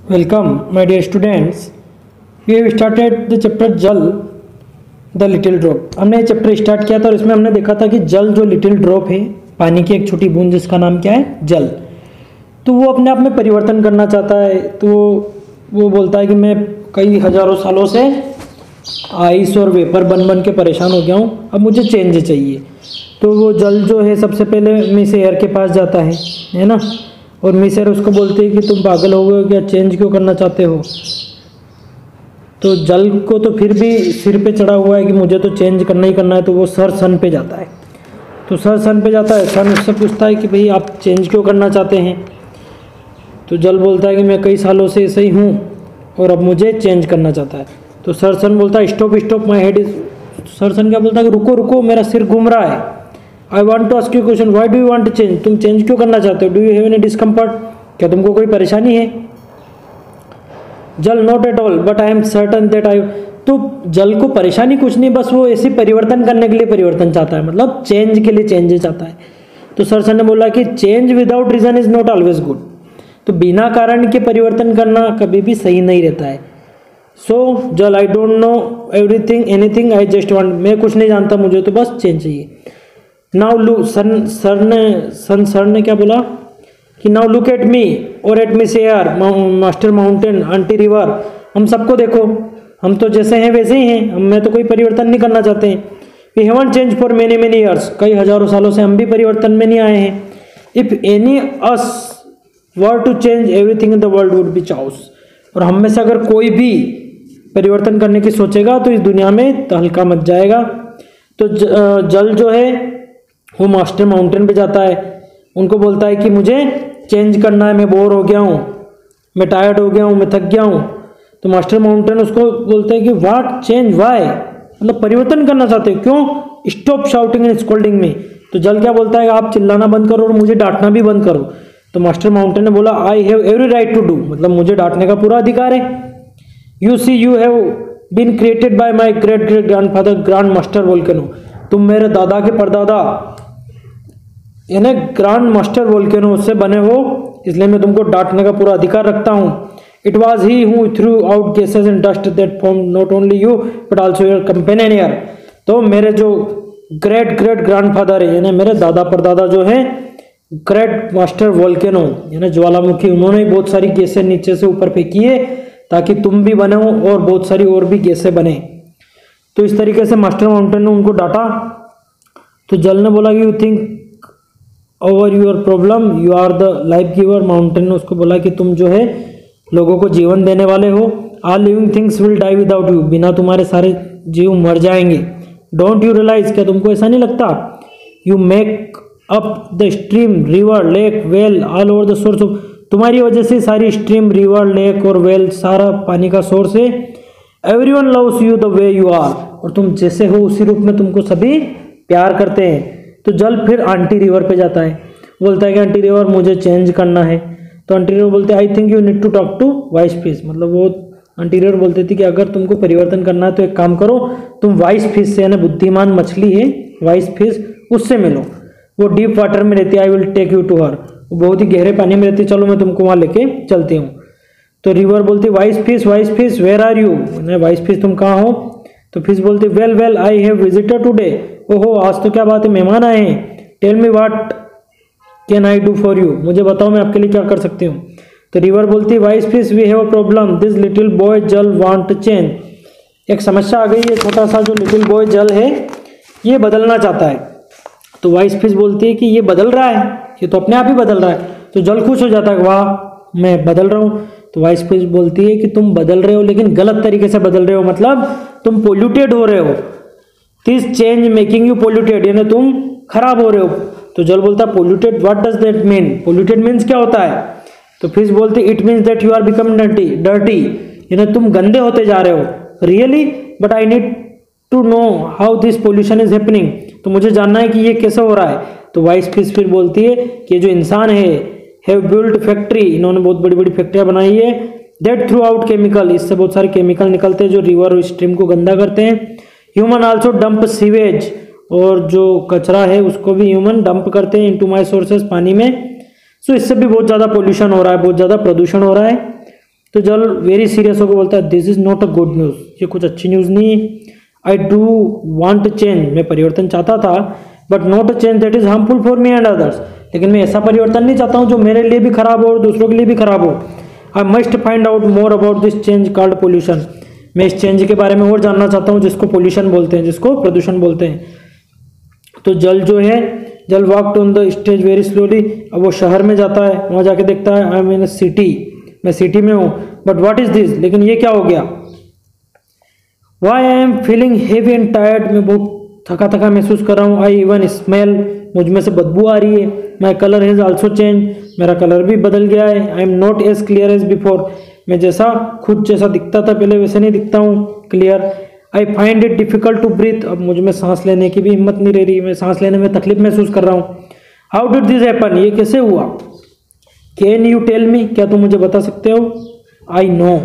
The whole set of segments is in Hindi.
Welcome, my dear students. We have started the chapter जल द लिटिल ड्रॉप। हमने ये चैप्टर स्टार्ट किया था और इसमें हमने देखा था कि जल जो लिटिल ड्रॉप है, पानी की एक छोटी बूंद जिसका नाम क्या है, जल, तो वो अपने आप में परिवर्तन करना चाहता है। तो वो बोलता है कि मैं कई हजारों सालों से आइस और वेपर बन बन के परेशान हो गया हूँ, अब मुझे चेंज चाहिए। तो वो जल जो है सबसे पहले मिस एयर के पास जाता है ना, और मिस एयर उसको बोलते हैं कि तुम पागल हो गए क्या, चेंज क्यों करना चाहते हो। तो जल को तो फिर भी सिर पे चढ़ा हुआ है कि मुझे तो चेंज करना ही करना है। तो वो सर सन पे जाता है। तो सर सन पे जाता है, सन उससे पूछता है कि भाई आप चेंज क्यों करना चाहते हैं। तो जल बोलता है कि मैं कई सालों से ऐसे ही हूँ और अब मुझे चेंज करना चाहता है। तो सर सन बोलता है stop stop my head is. Sir son क्या बोलता है कि रुको रुको, मेरा सिर घूम रहा है। I want to ask you question, why do you want to change, तुम चेंज क्यों करना चाहते हो। Do you have any discomfort, क्या तुमको कोई परेशानी है। जल not at all but I am certain that I. तो जल को परेशानी कुछ नहीं, बस वो ऐसी परिवर्तन करने के लिए परिवर्तन चाहता है, मतलब चेंज के लिए चेंज चाहता है। तो सर सन ने बोला कि change without reason is not always good. तो बिना कारण के परिवर्तन करना कभी भी सही नहीं रहता है। सो जल I don't know everything anything I just want, मैं कुछ नहीं जानता, मुझे तो बस चेंज चाहिए। नाउ लुक, सर ने क्या बोला कि नाउ लुक एट मी और at Miss Air, Master Mountain, Aunty River, हम सबको देखो, हम तो जैसे हैं वैसे ही हैं, मैं तो कोई परिवर्तन नहीं करना चाहते हैं। We haven't change for many many years, कई हजारों सालों से हम भी परिवर्तन में नहीं आए हैं। If any us were to change everything in the world would be chaos. और हम में से अगर कोई भी परिवर्तन करने की सोचेगा तो इस दुनिया में तहलका मच जाएगा। तो जल जो है वो मास्टर माउंटेन पे जाता है, उनको बोलता है कि मुझे चेंज करना है, मैं बोर हो गया हूँ, मैं टायर्ड हो गया हूँ, मैं थक गया हूँ। तो मास्टर माउंटेन उसको बोलते हैं कि व्हाट चेंज वाई, मतलब परिवर्तन करना चाहते हो क्यों, स्टॉप शाउटिंग एंड स्कोल्डिंग मी। तो जल क्या बोलता है, आप चिल्लाना बंद करो और मुझे डांटना भी बंद करो। तो मास्टर माउंटेन ने बोला I have every right to do, मतलब मुझे डांटने का पूरा अधिकार है। You see you have been created by my great great grandfather Grand Master Volcano, तुम मेरे दादा के परदादा यानी ग्रैंड मास्टर वोल्केनो से बने हो, इसलिए मैं तुमको डांटने का पूरा अधिकार रखता हूँ। It was he who through out gases and dust that form not only you but also your companion year. तो मेरे जो ग्रेट ग्रेट ग्रैंडफादर है यानी मेरे दादा परदादा जो है ग्रेट मास्टर वोल्केनो यानी ज्वालामुखी, उन्होंने बहुत सारी गैसें नीचे से ऊपर फेंकी है ताकि तुम भी बने हो और बहुत सारी और भी गैसें बने। तो इस तरीके से मास्टर माउंटेन ने उनको डांटा। तो जल ने बोला कि you think over your problem you are the life giver. Mountain ने उसको बोला कि तुम जो है लोगों को जीवन देने वाले हो। All living things will die without you, बिना तुम्हारे सारे जीव मर जाएंगे। डोंट यू रियलाइज, क्या तुमको ऐसा नहीं लगता। You make up the stream river lake well all over the source of, तुम्हारी वजह से सारी स्ट्रीम रिवर लेक और वेल सारा पानी का सोर्स है। Everyone loves you the way you are, और तुम जैसे हो उसी रूप में तुमको सभी प्यार करते हैं। तो जल फिर आंटी रिवर पे जाता है, बोलता है कि आंटी रिवर मुझे चेंज करना है। तो आंटी रिवर बोलते हैं I think you need to talk to Wise Fish, मतलब वो आंटी रिवर बोलती थी कि अगर तुमको परिवर्तन करना है तो एक काम करो, तुम वाइस फिश से यानी बुद्धिमान मछली है वाइस फिश, उससे मिलो, वो डीप वाटर में रहती है। I will take you to her, वो बहुत ही गहरे पानी में रहती है, चलो मैं तुमको वहाँ लेके चलती हूँ। तो रिवर बोलती Wise Fish where are you, Wise Fish तुम कहाँ हो। तो फिश बोलती well well I have visitor today, ओहो आज तो क्या बात है, मेहमान आए हैं। Tell me what can I do for you, मुझे बताओ मैं आपके लिए क्या कर सकती हूँ। तो रिवर बोलती Wise Fish we have a problem, this little boy Jal want to change. एक समस्या आ गई है, छोटा सा जो लिटिल बॉय जल है ये बदलना चाहता है। तो वाइस फिश बोलती है कि ये बदल रहा है, ये तो अपने आप ही बदल रहा है। तो जल खुश हो जाता है, वाह मैं बदल रहा हूँ। तो वाइस फिश बोलती है कि तुम बदल रहे हो लेकिन गलत तरीके से बदल रहे हो, मतलब तुम पोल्यूटेड हो रहे हो। This change making you polluted, यानी तुम खराब हो रहे हो। तो जल बोलता है polluted what does that mean, polluted means क्या होता है। तो फिश बोलती it means that you are become dirty, यानी तुम गंदे होते जा रहे हो। Really but I need to know how this pollution is happening, तो मुझे जानना है कि ये कैसे हो रहा है। तो वाइस फिश फिर बोलती है कि ये जो इंसान है हैव बिल्ड फैक्ट्री, इन्होंने बहुत बड़ी बड़ी फैक्ट्रियाँ बनाई है। दैट थ्रू आउट केमिकल, इससे बहुत सारे केमिकल निकलते हैं जो रिवर और स्ट्रीम को गंदा करते हैं। ह्यूमन आल्सो डंप सीवेज, और जो कचरा है उसको भी ह्यूमन डंप करते हैं इनटू माय सोर्सेस, पानी में। सो इससे भी बहुत ज़्यादा पोल्यूशन हो रहा है, बहुत ज़्यादा प्रदूषण हो रहा है। तो जल वेरी सीरियस होकर बोलता है this is not a good news, ये कुछ अच्छी न्यूज़ नहीं है। आई डू वांट चेंज, मैं परिवर्तन चाहता था, but not a change that is harmful for me and others, लेकिन मैं ऐसा परिवर्तन नहीं चाहता हूँ जो मेरे लिए भी खराब हो और दूसरों के लिए भी खराब हो। I must find out more about this change called pollution, मैं इस चेंज के बारे में और जानना चाहता हूँ जिसको पोल्यूशन बोलते हैं, जिसको प्रदूषण बोलते हैं। तो जल जो है, जल walked on the stage very slowly, अब वो शहर में जाता है, वहाँ जाके देखता है I M in a city, मैं सिटी में हूँ, बट व्हाट इज दिस, लेकिन ये क्या हो गया। Why am I feeling heavy and tired, मैं बहुत थका थका महसूस कर रहा हूँ। आई इवन स्मेल, मुझ में से बदबू आ रही है। My colour has also change, मेरा कलर भी बदल गया है। I am not as clear as before, मैं जैसा खुद जैसा दिखता था पहले वैसे नहीं दिखता हूँ clear. I find it difficult to breathe, अब मुझ में सांस लेने की भी हिम्मत नहीं रह रही, मैं सांस लेने में तकलीफ महसूस कर रहा हूँ। हाउ डिड दिस हैपन, ये कैसे हुआ। कैन यू टेल मी, क्या तुम मुझे बता सकते हो। आई नो,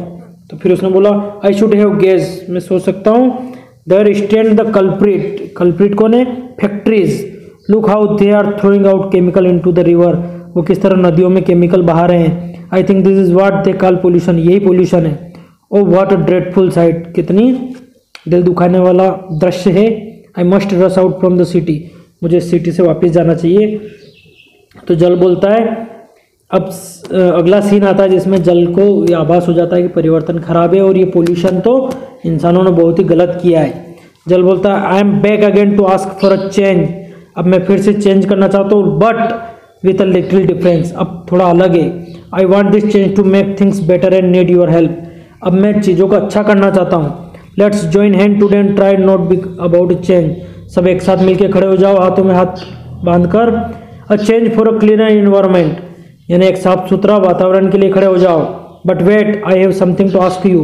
तो फिर उसने बोला आई शुड हैव गेस, मैं सोच सकता हूँ। There stand the culprit, culprit कौन है, factories. Look how they are throwing out chemical into the river, वो किस तरह नदियों में केमिकल बहा रहे हैं। I think this is what they call pollution, यही पोल्यूशन है। Oh what a dreadful sight, कितनी दिल दुखाने वाला दृश्य है। I must rush out from the city, मुझे सिटी से वापस जाना चाहिए। तो जल बोलता है, अब अगला सीन आता है जिसमें जल को ये आभास हो जाता है कि परिवर्तन खराब है और ये पोल्यूशन तो इंसानों ने बहुत ही गलत किया है। जल बोलता है I am back again to ask for a change, अब मैं फिर से चेंज करना चाहता हूँ, but with a little difference, अब थोड़ा अलग है। I want this change to make things better and need your help, अब मैं चीज़ों को अच्छा करना चाहता हूँ। Let's join hand today and try not be about change, सब एक साथ मिलकर खड़े हो जाओ, हाथों में हाथ बांधकर। A change for a cleaner environment, यानी एक साफ सुथरा वातावरण के लिए खड़े हो जाओ। But wait, I have something to ask you,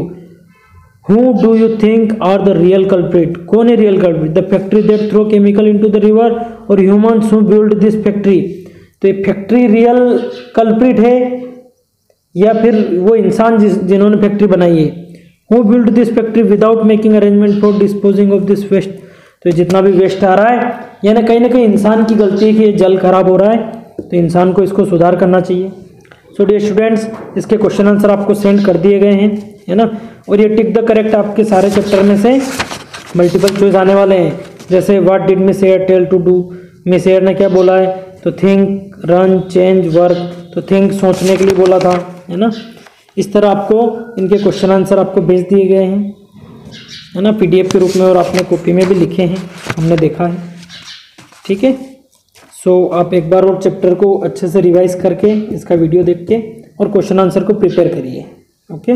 who do you think are the real culprit, कौन है real culprit. The factory that throw chemical into the river और humans who build this factory, तो ये फैक्ट्री रियल कल्प्रिट है या फिर वो इंसान जिन्होंने फैक्ट्री बनाई है। Who build this factory without making arrangement for disposing of this waste, तो जितना भी वेस्ट आ रहा है यानी कहीं ना कहीं इंसान की गलती है कि ये जल खराब हो रहा है, तो इंसान को इसको सुधार करना चाहिए। सो डियर स्टूडेंट्स, इसके क्वेश्चन आंसर आपको सेंड कर दिए गए हैं, है ना। और ये टिक द करेक्ट आपके सारे चैप्टर में से मल्टीपल चॉइस आने वाले हैं। जैसे what did Miss Air tell to do, Miss Air ने क्या बोला है, तो थिंक, रन, चेंज, वर्क, तो थिंक सोचने के लिए बोला था, है ना। इस तरह आपको इनके क्वेश्चन आंसर आपको भेज दिए गए हैं, है ना, PDF के रूप में, और आपने कॉपी में भी लिखे हैं, हमने देखा है, ठीक है। सो आप एक बार और चैप्टर को अच्छे से रिवाइज करके इसका वीडियो देख के और क्वेश्चन आंसर को प्रिपेयर करिए, ओके।